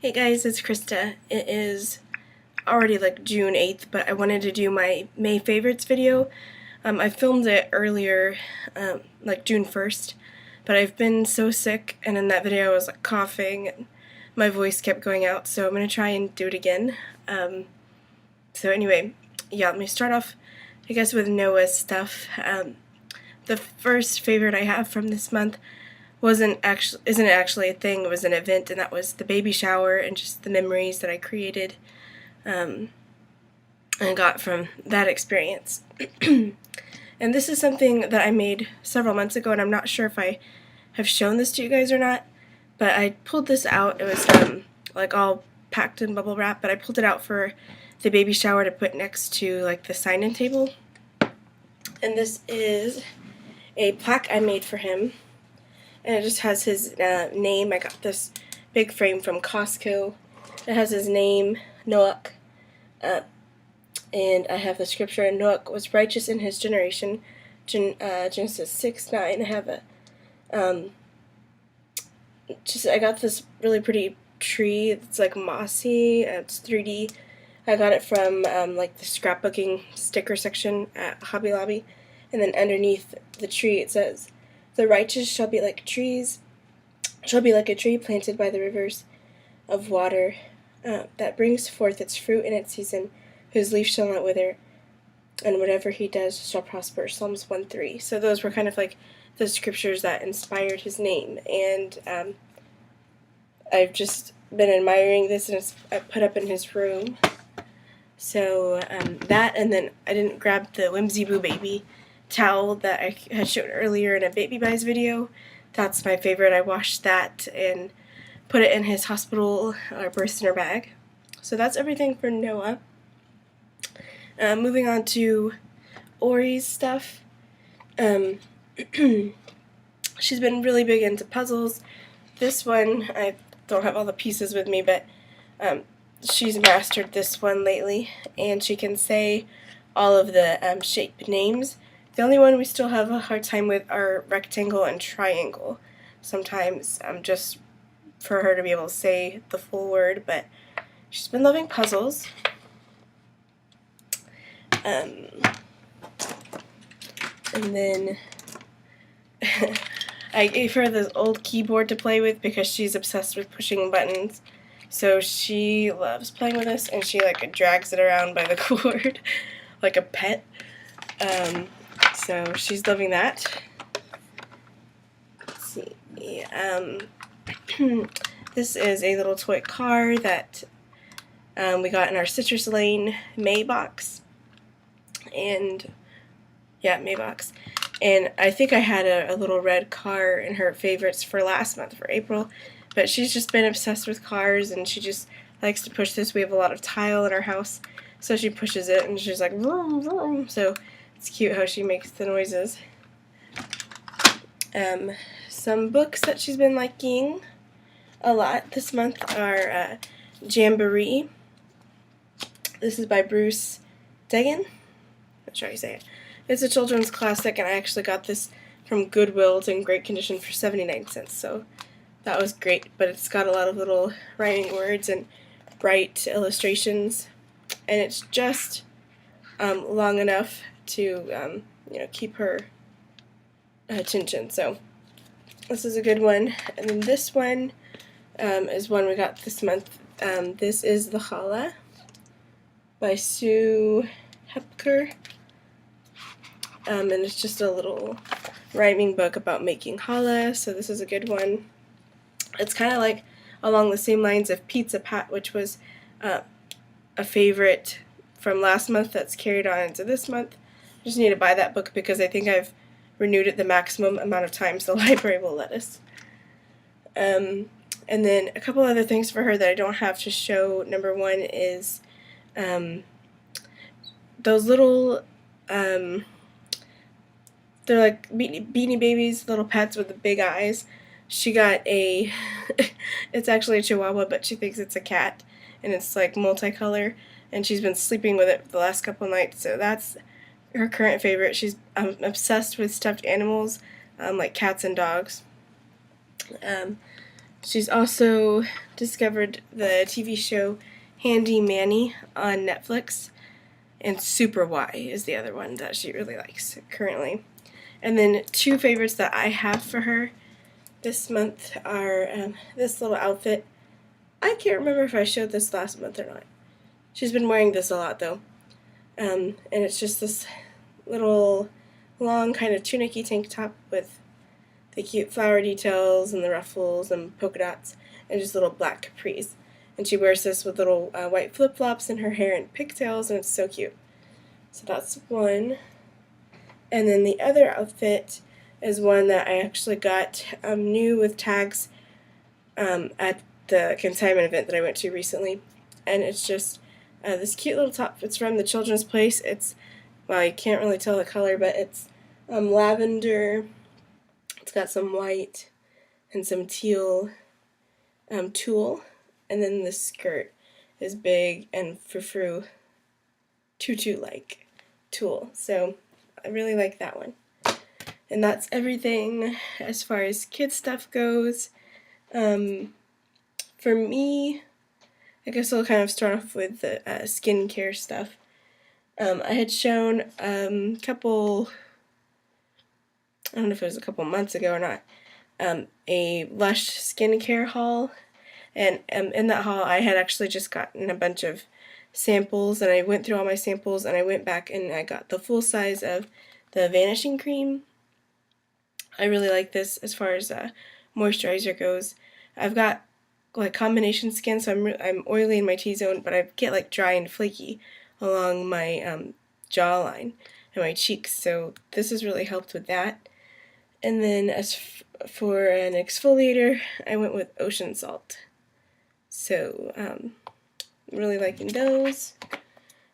Hey guys, it's Krista. It is already like June 8th, but I wanted to do my May favorites video. I filmed it earlier, like June 1st, but I've been so sick, and in that video I was like coughing and my voice kept going out, so I'm going to try and do it again. So anyway, yeah, let me start off, I guess, with Noah's stuff. The first favorite I have from this month isn't actually a thing. It was an event, and that was the baby shower and just the memories that I created and got from that experience. And this is something that I made several months ago, and I'm not sure if I have shown this to you guys or not, but I pulled this out. It was like all packed in bubble wrap, but I pulled it out for the baby shower to put next to like the sign-in table. And this is a plaque I made for him, and it just has his name. I got this big frame from Costco. It has his name, Noach, and I have the scripture, Noach was righteous in his generation, Genesis 6:9. I have I got this really pretty tree. It's like mossy. It's 3D. I got it from like the scrapbooking sticker section at Hobby Lobby, and then underneath the tree it says, "The righteous shall be like a tree planted by the rivers of water, that brings forth its fruit in its season, whose leaf shall not wither, and whatever he does shall prosper." Psalms 1:3. So those were kind of like the scriptures that inspired his name, and I've just been admiring this, and it's put up in his room. So that, and then I didn't grab the Whimsy Boo Baby towel that I had shown earlier in a Baby Buys video. That's my favorite. I washed that and put it in his hospital or birth center bag. So that's everything for Noah. Moving on to Ori's stuff. She's been really big into puzzles. This one, I don't have all the pieces with me, but she's mastered this one lately, and she can say all of the shape names. The only one we still have a hard time with are rectangle and triangle. Sometimes just for her to be able to say the full word, but she's been loving puzzles. And then I gave her this old keyboard to play with because she's obsessed with pushing buttons. So she loves playing with this, and she like drags it around by the cord like a pet. So she's loving that. Let's see. This is a little toy car that we got in our Citrus Lane May box. And yeah, May box. And I think I had a little red car in her favorites for last month, for April. But she's just been obsessed with cars, and she just likes to push this. We have a lot of tile in our house, so she pushes it, and she's like, vroom, vroom. So it's cute how she makes the noises. Some books that she's been liking a lot this month are Jamboree. This is by Bruce Deggan. Not sure how you say it. It's a children's classic, and I actually got this from Goodwill. It's in great condition for 79 cents, so that was great. But it's got a lot of little rhyming words and bright illustrations, and it's just long enough to keep her attention. So this is a good one. And then this one is one we got this month. This is The Challah by Sue Hepker. And it's just a little rhyming book about making challah, so this is a good one. It's kind of like along the same lines of Pizza Pat, which was a favorite from last month that's carried on into this month. I just need to buy that book because I think I've renewed it the maximum amount of times the library will let us. And then a couple other things for her that I don't have to show. Number one is those little they're like Beanie Babies, little pets with the big eyes. She got it's actually a Chihuahua, but she thinks it's a cat, and it's like multicolor, and she's been sleeping with it the last couple nights, so that's her current favorite. She's obsessed with stuffed animals, like cats and dogs. She's also discovered the TV show Handy Manny on Netflix, and Super Y is the other one that she really likes currently. And then two favorites that I have for her this month are this little outfit. I can't remember if I showed this last month or not. She's been wearing this a lot though. And it's just this little long kind of tunicky tank top with the cute flower details and the ruffles and polka dots and just little black capris. And she wears this with little white flip-flops in her hair and pigtails, and it's so cute. So that's one. And then the other outfit is one that I actually got new with tags at the consignment event that I went to recently. And it's just this cute little top. It's from the Children's Place. It's, well, you can't really tell the color, but it's lavender. It's got some white and some teal tulle. And then the skirt is big and frou-frou tutu-like tulle. So I really like that one. And that's everything as far as kid stuff goes. For me, I guess I'll kind of start off with the skincare stuff. I had shown a couple, I don't know if it was a couple months ago or not, a Lush skincare haul. And in that haul, I had actually just gotten a bunch of samples, and I went through all my samples, and I went back and I got the full size of the Vanishing Cream. I really like this as far as moisturizer goes. I've got like combination skin, so I'm oily in my T-zone, but I get like dry and flaky along my jawline and my cheeks, so this has really helped with that. And then as for an exfoliator, I went with Ocean Salt. So I'm really liking those.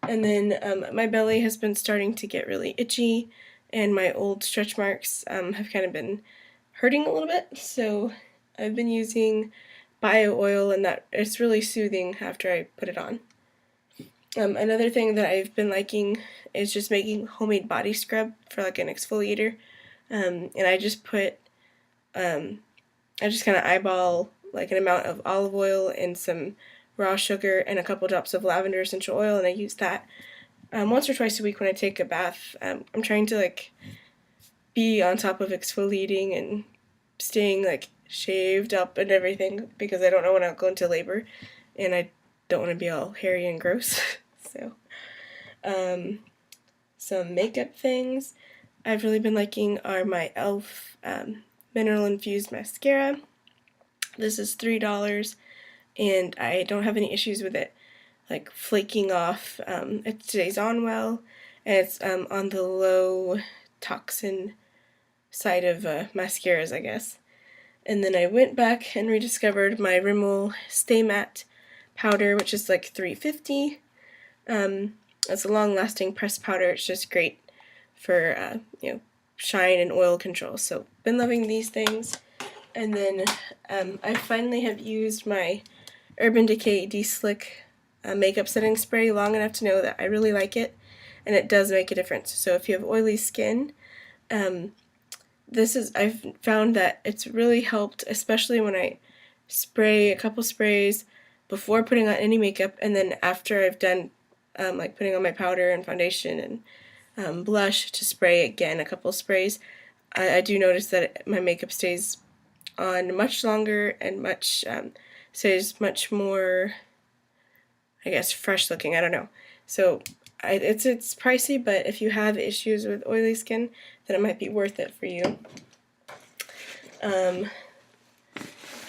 And then my belly has been starting to get really itchy, and my old stretch marks have kind of been hurting a little bit, so I've been using bio oil, and that it's really soothing after I put it on. Another thing that I've been liking is just making homemade body scrub for like an exfoliator, and I just put, I just kind of eyeball like an amount of olive oil and some raw sugar and a couple drops of lavender essential oil, and I use that once or twice a week when I take a bath. I'm trying to like be on top of exfoliating and staying like shaved up and everything, because I don't know when I'll go into labor and I don't want to be all hairy and gross. So some makeup things I've really been liking are my e.l.f. Mineral Infused Mascara. This is $3, and I don't have any issues with it like flaking off. It stays on well, and it's on the low toxin side of mascaras, I guess. And then I went back and rediscovered my Rimmel Stay Matte powder, which is like $3.50. It's a long-lasting pressed powder. It's just great for shine and oil control. So been loving these things. And then I finally have used my Urban Decay De-Slick makeup setting spray long enough to know that I really like it, and it does make a difference. So if you have oily skin, I've found that it's really helped, especially when I spray a couple sprays before putting on any makeup, and then after I've done like putting on my powder and foundation and blush, to spray again a couple sprays. I do notice that my makeup stays on much longer and stays much more, I guess, fresh looking. I don't know. So it's pricey, but if you have issues with oily skin, then it might be worth it for you. And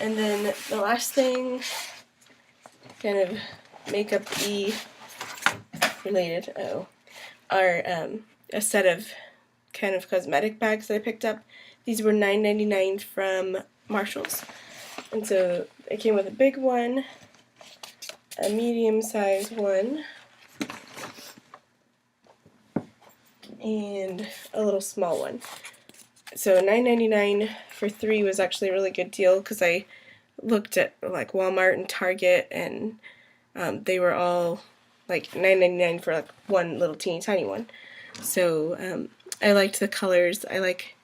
then the last thing, kind of makeup-y related, are a set of kind of cosmetic bags that I picked up. These were $9.99 from Marshalls. And so it came with a big one, a medium-sized one, and a little small one. So $9.99 for 3 was actually a really good deal, because I looked at like Walmart and Target, and they were all like $9.99 for like one little teeny tiny one. So I liked the colors. I like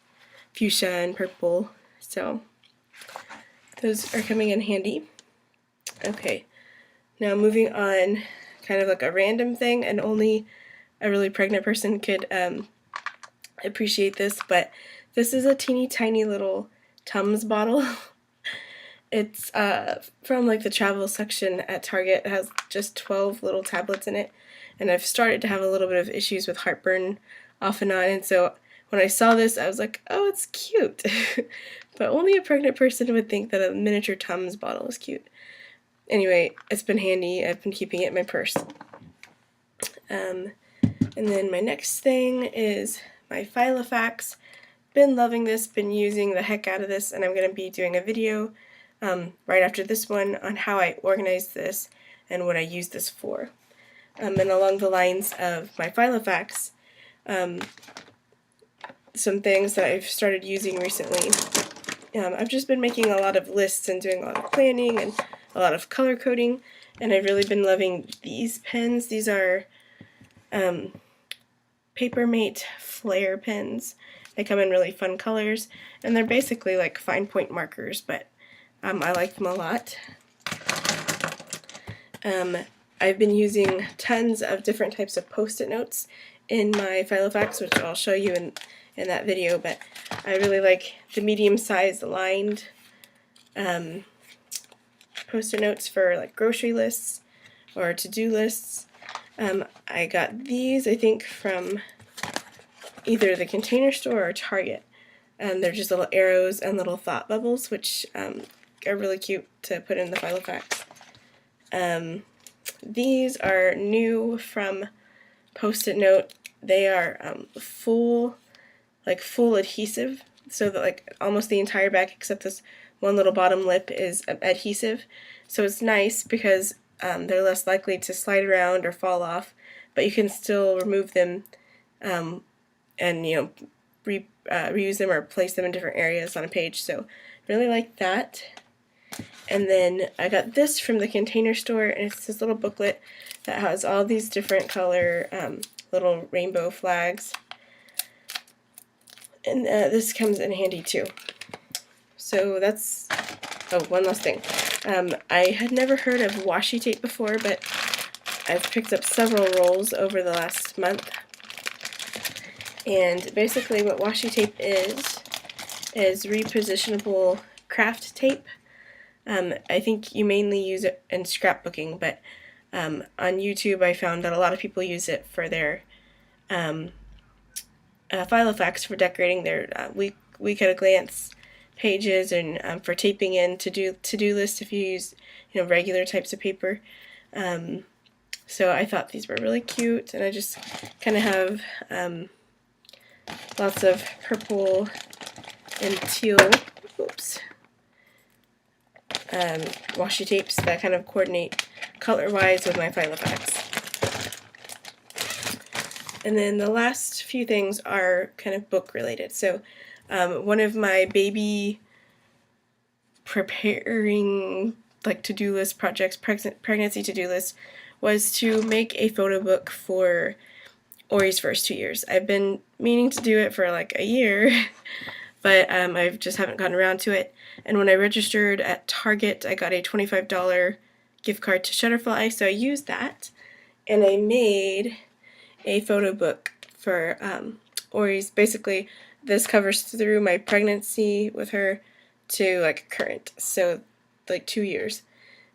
fuchsia and purple, so those are coming in handy. Okay, now moving on, kind of like a random thing, and only a really pregnant person could appreciate this, but this is a teeny tiny little Tums bottle. It's from like the travel section at Target. It has just 12 little tablets in it, and I've started to have a little bit of issues with heartburn off and on, and so when I saw this I was like, oh, it's cute. But only a pregnant person would think that a miniature Tums bottle is cute. Anyway, it's been handy. I've been keeping it in my purse. And then my next thing is my Filofax. Been loving this, been using the heck out of this, and I'm going to be doing a video right after this one on how I organize this and what I use this for. And along the lines of my Filofax, some things that I've started using recently. I've just been making a lot of lists and doing a lot of planning and a lot of color coding, and I've really been loving these pens. These are Papermate Flare pens. They come in really fun colors, and they're basically like fine point markers, but I like them a lot. I've been using tons of different types of post-it notes in my Filofax, which I'll show you in that video, but I really like the medium-sized lined post-it notes for like grocery lists or to-do lists. I got these, I think, from either the Container Store or Target. They're just little arrows and little thought bubbles, which are really cute to put in the Filofax. These are new from Post-it Note. They are full adhesive, so that like almost the entire back except this one little bottom lip is adhesive. So it's nice because they're less likely to slide around or fall off, but you can still remove them and reuse them or place them in different areas on a page. So really like that. And then I got this from the Container Store, and it's this little booklet that has all these different color little rainbow flags. And this comes in handy too. So that's, oh, one last thing. I had never heard of washi tape before, but I've picked up several rolls over the last month. And basically what washi tape is repositionable craft tape. I think you mainly use it in scrapbooking, but on YouTube I found that a lot of people use it for their Filofax, for decorating their week at a glance pages, and for taping in to-do lists if you use regular types of paper. So I thought these were really cute, and I just kind of have lots of purple and teal, oops, washi tapes that kind of coordinate color-wise with my Filofax. And then the last few things are kind of book related. So one of my baby preparing to-do list projects, pregnancy to-do list, was to make a photo book for Ori's first 2 years. I've been meaning to do it for like a year, but I just haven't gotten around to it. And when I registered at Target, I got a $25 gift card to Shutterfly, so I used that, and I made a photo book for Ori's. Basically, this covers through my pregnancy with her to like current, so like 2 years.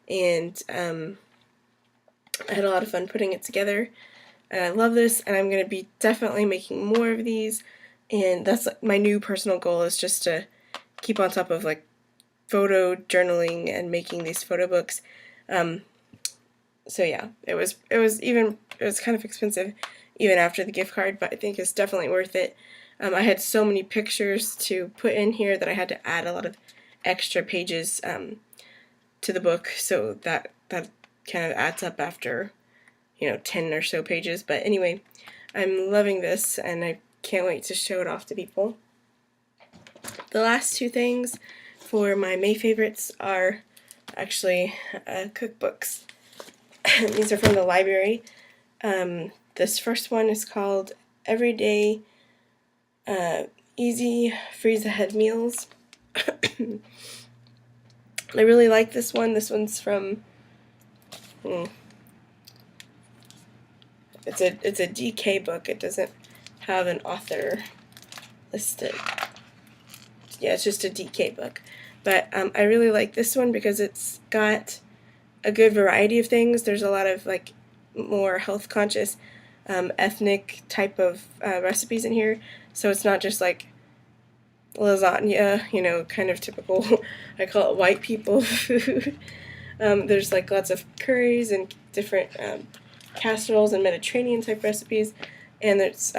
And I had a lot of fun putting it together, and I love this, and I'm going to be definitely making more of these, and that's like my new personal goal, is just to keep on top of like photo journaling and making these photo books. So yeah, it was kind of expensive even after the gift card, but I think it's definitely worth it. I had so many pictures to put in here that I had to add a lot of extra pages to the book, so that kind of adds up after 10 or so pages. But anyway, I'm loving this, and I can't wait to show it off to people. The last two things for my May favorites are actually cookbooks. These are from the library. This first one is called Everyday Easy Freeze Ahead Meals. I really like this one. This one's from, it's a DK book. It doesn't have an author listed. Yeah, it's just a DK book. But I really like this one because it's got a good variety of things. There's a lot of like more health conscious, ethnic type of recipes in here. So it's not just like lasagna, you know, kind of typical, I call it white people food. There's like lots of curries and different casseroles and Mediterranean type recipes, and it's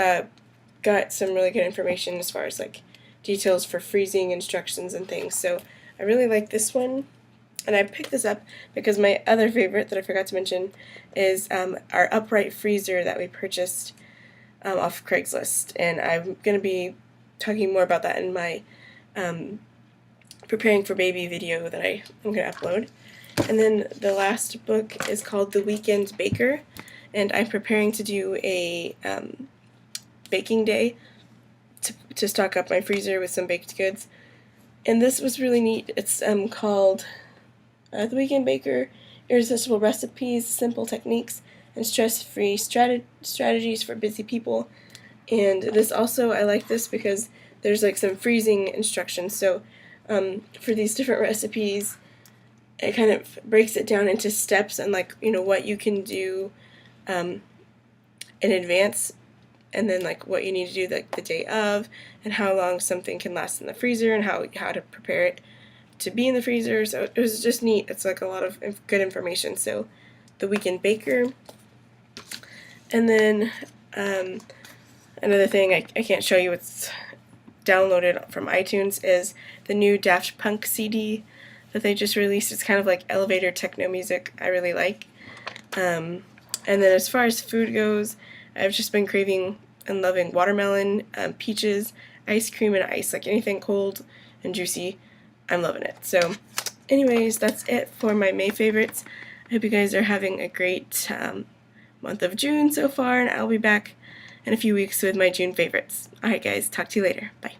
got some really good information as far as like details for freezing instructions and things. So I really like this one, and I picked this up because my other favorite that I forgot to mention is our upright freezer that we purchased off Craigslist, and I'm going to be talking more about that in my preparing for baby video that I'm going to upload. And then the last book is called The Weekend Baker, and I'm preparing to do a baking day to stock up my freezer with some baked goods. And this was really neat. It's called The Weekend Baker, Irresistible Recipes, Simple Techniques, and Stress-Free Strategies for Busy People. And this also, I like this because there's like some freezing instructions. So for these different recipes, it kind of breaks it down into steps and like, you know, what you can do in advance, and then like what you need to do like the day of, and how long something can last in the freezer, and how to prepare it to be in the freezer. So it was just neat. It's like a lot of good information. So The Weekend Baker. And then another thing I can't show you, it's downloaded from iTunes, is the new Daft Punk CD that they just released. It's kind of like elevator techno music. I really like. And then as far as food goes, I've just been craving and loving watermelon, peaches, ice cream, and ice. Like anything cold and juicy, I'm loving it. So anyways, that's it for my May favorites. I hope you guys are having a great month of June so far, and I'll be back in a few weeks with my June favorites. Alright guys, talk to you later. Bye.